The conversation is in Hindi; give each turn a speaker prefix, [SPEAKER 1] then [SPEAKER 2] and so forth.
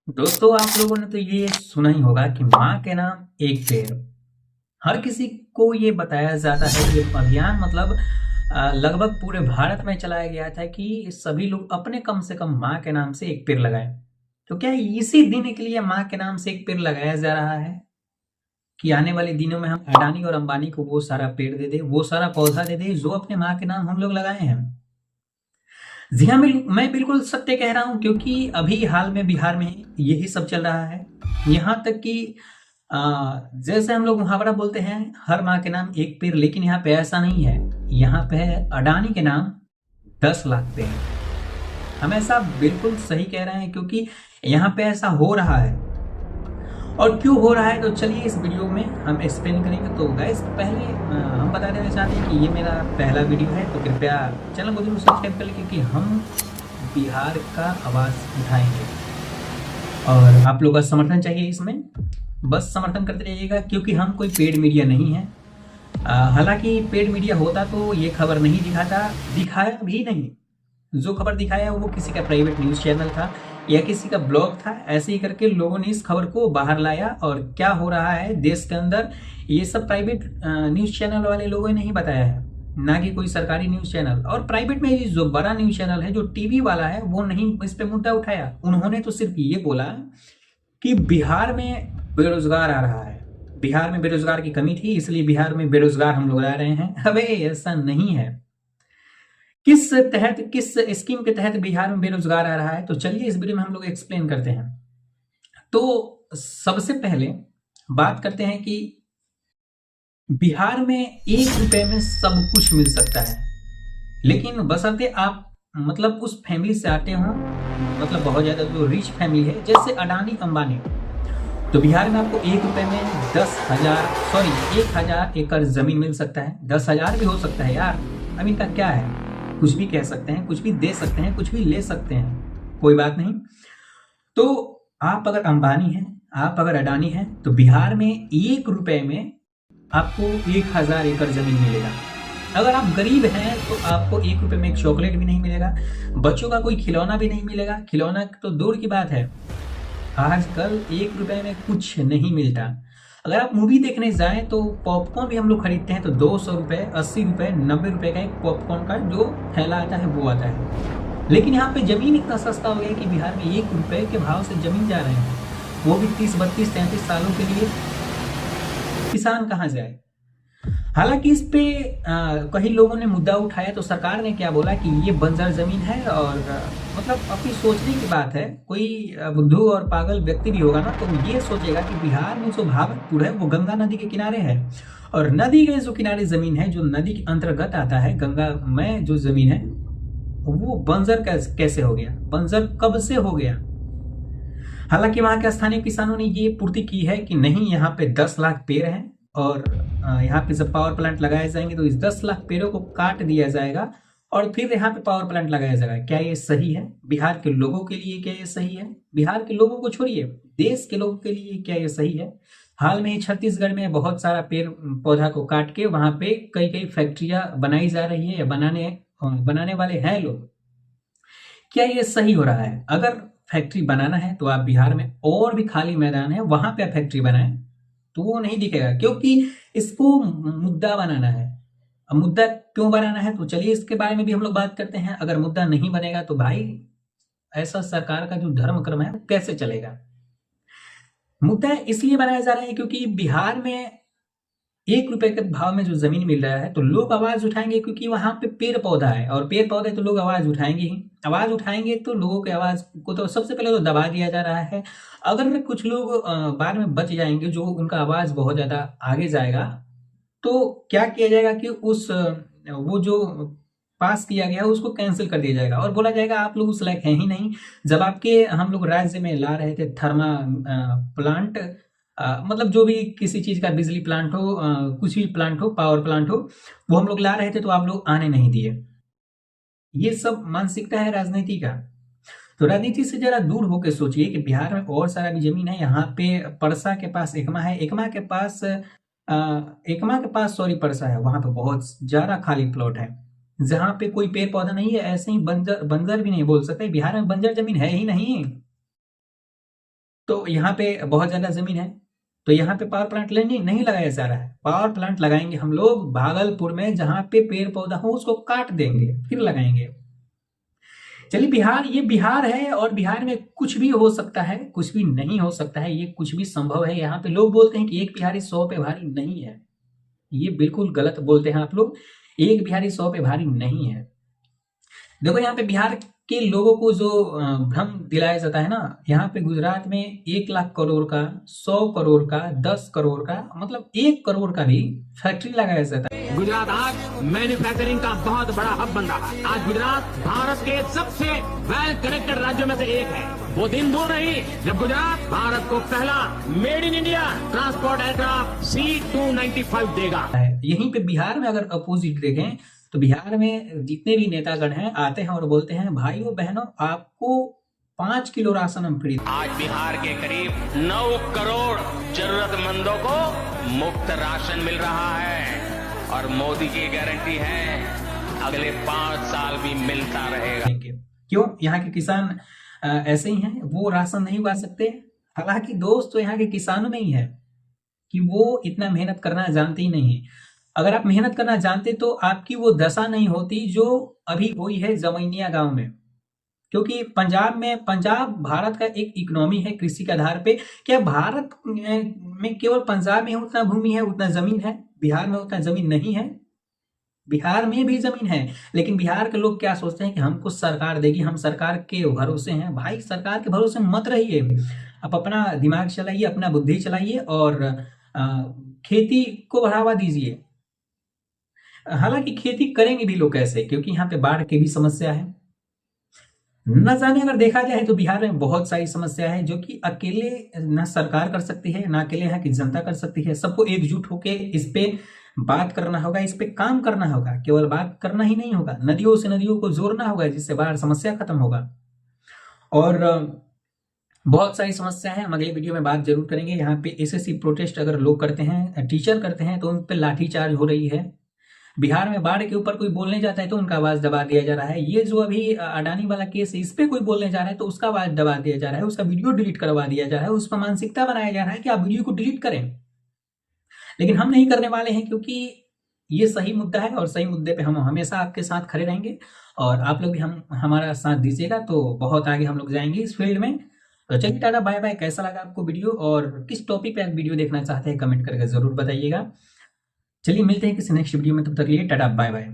[SPEAKER 1] दोस्तों, आप लोगों ने तो ये सुना ही होगा कि माँ के नाम एक पेड़। हर किसी को ये बताया जाता है। ये अभियान मतलब लगभग पूरे भारत में चलाया गया था कि सभी लोग अपने कम से कम माँ के नाम से एक पेड़ लगाएं। तो क्या इसी दिन के लिए माँ के नाम से एक पेड़ लगाया जा रहा है कि आने वाले दिनों में हम अडानी और अंबानी को वो सारा पेड़ दे दे, वो सारा पौधा दे दे जो अपने माँ के नाम हम लोग लगाए हैं। जी हाँ, मैं बिल्कुल सत्य कह रहा हूँ, क्योंकि अभी हाल में बिहार में यही सब चल रहा है। यहाँ तक कि जैसे हम लोग मुहावरा बोलते हैं, हर माँ के नाम एक पेड़, लेकिन यहाँ पे ऐसा नहीं है। यहाँ पे है अडानी के नाम 10 लाख पेड़। हम ऐसा बिल्कुल सही कह रहे हैं, क्योंकि यहाँ पे ऐसा हो रहा है। और क्यों हो रहा है, तो चलिए इस वीडियो में हम एक्सप्लेन करेंगे। तो गाइस, पहले हम बता देना चाहते हैं कि ये मेरा पहला वीडियो है, तो कृपया चैनल को जरूर सब्सक्राइब कर लें, क्योंकि हम बिहार का आवाज़ उठाएंगे और आप लोगों का समर्थन चाहिए इसमें। बस समर्थन करते रहिएगा, क्योंकि हम कोई पेड मीडिया नहीं है। हालांकि पेड मीडिया होता तो ये खबर नहीं दिखाता, दिखाया भी नहीं। जो खबर दिखाया वो किसी का प्राइवेट न्यूज़ चैनल था या किसी का ब्लॉग था। ऐसे ही करके लोगों ने इस खबर को बाहर लाया, और क्या हो रहा है देश के अंदर ये सब प्राइवेट न्यूज़ चैनल वाले लोगों ने नहीं बताया है, ना कि कोई सरकारी न्यूज़ चैनल। और प्राइवेट में ये जो बड़ा न्यूज़ चैनल है, जो टीवी वाला है, वो नहीं इस पे मुद्दा उठाया। उन्होंने तो सिर्फ ये बोला कि बिहार में बेरोजगार आ रहा है, बिहार में बेरोजगार की कमी थी, इसलिए बिहार में बेरोजगार हम लोग रह रहे हैं। अबे ऐसा नहीं है। किस स्कीम के तहत बिहार में बेरोजगार आ रहा है, तो चलिए इस वीडियो में हम लोग एक्सप्लेन करते हैं। तो सबसे पहले बात करते हैं कि बिहार में 1 रुपए में सब कुछ मिल सकता है, लेकिन बशर्ते आप मतलब उस फैमिली से आते हो, मतलब बहुत ज्यादा जो रिच फैमिली है, जैसे अडानी अंबानी। तो बिहार में आपको 1 रुपए में 1,000 एकड़ जमीन मिल सकता है। 10,000 भी हो सकता है यार, अब इनका क्या है। कुछ भी कह सकते हैं, कुछ भी दे सकते हैं, कुछ भी ले सकते हैं, कोई बात नहीं। तो आप अगर अंबानी हैं, आप अगर अडानी हैं, तो बिहार में 1 रुपए में आपको 1,000 एकड़ जमीन मिलेगा। अगर आप गरीब हैं तो आपको 1 रुपए में एक चॉकलेट भी नहीं मिलेगा, बच्चों का कोई खिलौना भी नहीं मिलेगा। खिलौना तो दूर की बात है, आजकल 1 रुपए में कुछ नहीं मिलता। अगर आप मूवी देखने जाएं तो पॉपकॉर्न भी हम लोग खरीदते हैं तो 200 रुपए, 80 रुपए, 90 रुपए का एक पॉपकॉर्न का जो थैला आता है वो आता है। लेकिन यहाँ पे जमीन इतना सस्ता हो गया कि बिहार में 1 रुपए के भाव से जमीन जा रहे हैं, वो भी 30, 32, 33 सालों के लिए। किसान कहाँ जाए। हालांकि इस पे कई लोगों ने मुद्दा उठाया, तो सरकार ने क्या बोला कि ये बंजर जमीन है। और मतलब अपनी सोचने की बात है। कोई बुद्धू और पागल व्यक्ति भी होगा ना, तो ये सोचेगा कि बिहार में जो भागलपुर है वो गंगा नदी के किनारे है, और नदी के जो किनारे जमीन है, जो नदी के अंतर्गत आता है, गंगा में जो जमीन है, वो बंजर कैसे हो गया, बंजर कब से हो गया। हालांकि वहां के स्थानीय किसानों ने ये पूर्ति की है कि नहीं, यहाँ पे 10 लाख पेड़ हैं, और यहाँ पे जब पावर प्लांट लगाए जाएंगे तो इस 10 लाख पेड़ों को काट दिया जाएगा और फिर यहाँ पे पावर प्लांट लगाया जाएगा। क्या ये सही है बिहार के लोगों के लिए? क्या ये सही है? बिहार के लोगों को छोड़िए, देश के लोगों के लिए क्या ये सही है? हाल में ही छत्तीसगढ़ में बहुत सारा पेड़ पौधा को काट के वहां पे कई कई फैक्ट्रियां बनाई जा रही है, या बनाने वाले हैं लोग। क्या ये सही हो रहा है? अगर फैक्ट्री बनाना है तो आप बिहार में और भी खाली मैदान है, वहां पे आप फैक्ट्री बनाएं, तो वो नहीं दिखेगा, क्योंकि इसको मुद्दा बनाना है। अब मुद्दा क्यों बनाना है, तो चलिए इसके बारे में भी हम लोग बात करते हैं। अगर मुद्दा नहीं बनेगा तो भाई ऐसा सरकार का जो धर्म कर्म है वो कैसे चलेगा। मुद्दा इसलिए बनाया जा रहा है क्योंकि बिहार में 1 रुपए के भाव में जो जमीन मिल रहा है, तो लोग आवाज उठाएंगे, क्योंकि वहां पे पेड़ पौधा है, और पेड़ पौधे तो लोग आवाज उठाएंगे ही। आवाज उठाएंगे तो लोगों की आवाज को तो सबसे पहले तो दबा दिया जा रहा है। अगर कुछ लोग बाद में बच जाएंगे, जो उनका आवाज बहुत ज्यादा आगे जाएगा, तो क्या किया जाएगा कि वो जो पास किया गया है उसको कैंसिल कर दिया जाएगा, और बोला जाएगा आप लोग उस लायक हैं ही नहीं। जब आपके हम लोग राज्य में ला रहे थे थर्मा प्लांट, मतलब जो भी किसी चीज का बिजली प्लांट हो, कुछ भी प्लांट हो, पावर प्लांट हो, वो हम लोग ला रहे थे तो आप लोग आने नहीं दिए। ये सब मानसिकता है राजनीति का। तो राजनीति से जरा दूर होकर सोचिए कि बिहार में और सारा भी जमीन है। यहाँ पे परसा के पास एकमा है, एकमा के पास सॉरी परसा है, वहां पे बहुत ज्यादा खाली प्लॉट है, जहां पे कोई पेड़ पौधा नहीं है। ऐसे ही बंजर बंजर भी नहीं बोल सकते, बिहार में बंजर जमीन है ही नहीं। तो यहाँ पे बहुत ज्यादा जमीन है, तो यहाँ पे पावर प्लांट नहीं लगाया जा रहा है। पावर प्लांट लगाएंगे हम लोग भागलपुर में, जहां पे पेड़ पौधा हो उसको काट देंगे फिर लगाएंगे। चलिए बिहार, ये बिहार है और बिहार में कुछ भी हो सकता है, कुछ भी नहीं हो सकता है, ये कुछ भी संभव है। यहाँ पे लोग बोलते हैं कि एक बिहारी 100 पे भारी, नहीं है, ये बिल्कुल गलत बोलते हैं आप लोग। एक बिहारी 100 पे भारी नहीं है। देखो यहाँ पे बिहार के लोगों को जो भ्रम दिलाया जाता है ना, यहाँ पे गुजरात में 1 लाख करोड़ का, 100 करोड़ का, 10 करोड़ का, मतलब 1 करोड़ का भी फैक्ट्री लगाया जाता है।
[SPEAKER 2] गुजरात आज मैन्युफैक्चरिंग का बहुत बड़ा हब बन रहा है। आज गुजरात भारत के सबसे वेल कनेक्टेड राज्यों में से एक है। वो दिन दूर नहीं जब गुजरात भारत को पहला made in India transport aircraft C-295 देगा।
[SPEAKER 1] यहीं पे बिहार में अगर अपोजिट देखें तो बिहार में जितने भी नेतागण हैं आते हैं और बोलते हैं भाइयों बहनों आपको 5 किलो राशन हम फ्री।
[SPEAKER 2] आज बिहार के करीब 9 करोड़ जरूरतमंदों को मुफ्त राशन मिल रहा है और मोदी की गारंटी है अगले 5 साल भी मिलता रहेगा।
[SPEAKER 1] क्यों? यहाँ के किसान ऐसे ही हैं, वो राशन नहीं उगा सकते। हालांकि दोस्त तो यहाँ के किसानों में ही है कि वो इतना मेहनत करना जानते ही नहीं है। अगर आप मेहनत करना जानते तो आपकी वो दशा नहीं होती जो अभी हुई है जमैनिया गांव में। क्योंकि पंजाब भारत का एक इकोनॉमी है कृषि के आधार पे। क्या भारत में केवल पंजाब में उतना भूमि है, उतना जमीन है? बिहार में उतना जमीन नहीं है। बिहार में भी जमीन है, लेकिन बिहार के लोग क्या सोचते हैं कि हमको सरकार देगी, हम सरकार के भरोसे हैं। भाई सरकार के भरोसे मत रहिए, आप अपना दिमाग चलाइए, अपना बुद्धि चलाइए और खेती को बढ़ावा दीजिए। हालांकि खेती करेंगे भी लोग कैसे, क्योंकि यहाँ पे बाढ़ की भी समस्या है। न जाने अगर देखा जाए तो बिहार में बहुत सारी समस्या है जो कि अकेले न सरकार कर सकती है, ना अकेले यहाँ की जनता कर सकती है। सबको एकजुट होकर इस पे बात करना होगा, इस पे काम करना होगा। केवल बात करना ही नहीं होगा, नदियों से नदियों को जोड़ना होगा जिससे बाढ़ समस्या खत्म होगा। और बहुत सारी समस्या है, हम अगले वीडियो में बात जरूर करेंगे। यहाँ पे एसएससी प्रोटेस्ट अगर लोग करते हैं, टीचर करते हैं, तो उन पे लाठीचार्ज हो रही है। बिहार में बाढ़ के ऊपर कोई बोलने जाता है तो उनका आवाज दबा दिया जा रहा है। ये जो अभी अडानी वाला केस है, इस पे कोई बोलने जा रहा है तो उसका आवाज दबा दिया जा रहा है, उसका वीडियो डिलीट करवा दिया जा रहा है, उस पर मानसिकता बनाया जा रहा है कि आप वीडियो को डिलीट करें। लेकिन हम नहीं करने वाले हैं, क्योंकि ये सही मुद्दा है और सही मुद्दे पे हम हमेशा आपके साथ खड़े रहेंगे और आप लोग भी हमारा साथ दीजिएगा तो बहुत आगे हम लोग जाएंगे इस फील्ड में। तो चलिए टाटा बाय बाय। कैसा लगा आपको वीडियो और किस टॉपिक पे आप वीडियो देखना चाहते हैं कमेंट करके जरूर बताइएगा। चलिए मिलते हैं किसी नेक्स्ट वीडियो में, तब तक के लिए टाटा बाय बाय।